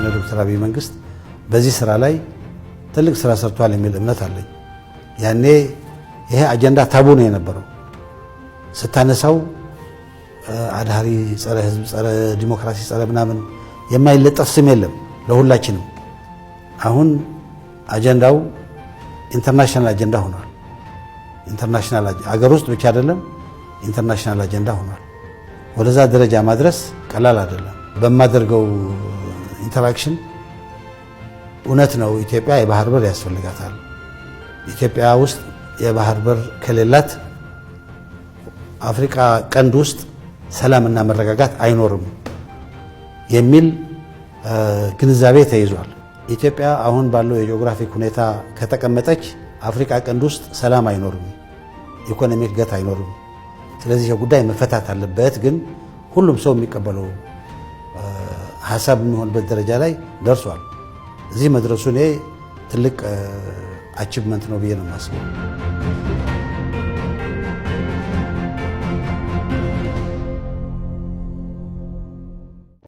የነ ዶክተር አብይ መንግስት በዚህ ስራ ላይ ትልቅ ስራ ሰርቷል የሚል እምነት አለኝ። ያኔ ይሄ አጀንዳ ታቡ ነው የነበረው። ስታነሳው አድሃሪ፣ ጸረ ህዝብ፣ ጸረ ዲሞክራሲ፣ ጸረ ምናምን የማይለጠፍ ስም የለም ለሁላችንም። አሁን አጀንዳው ኢንተርናሽናል አጀንዳ ሆኗል። ኢንተርናሽናል አገር ውስጥ ብቻ አይደለም፣ ኢንተርናሽናል አጀንዳ ሆኗል። ወደዛ ደረጃ ማድረስ ቀላል አይደለም። በማደርገው ኢንተራክሽን እውነት ነው ኢትዮጵያ የባህር በር ያስፈልጋታል። ኢትዮጵያ ውስጥ የባህር በር ከሌላት አፍሪካ ቀንድ ውስጥ ሰላምና መረጋጋት አይኖርም የሚል ግንዛቤ ተይዟል። ኢትዮጵያ አሁን ባለው የጂኦግራፊክ ሁኔታ ከተቀመጠች አፍሪካ ቀንድ ውስጥ ሰላም አይኖርም፣ ኢኮኖሚክ እድገት አይኖርም። ስለዚህ ጉዳይ መፈታት አለበት። ግን ሁሉም ሰው የሚቀበለው ሀሳብ የሚሆንበት ደረጃ ላይ ደርሷል። እዚህ መድረሱ እኔ ትልቅ አቺቭመንት ነው ብዬ ነው የማስበው።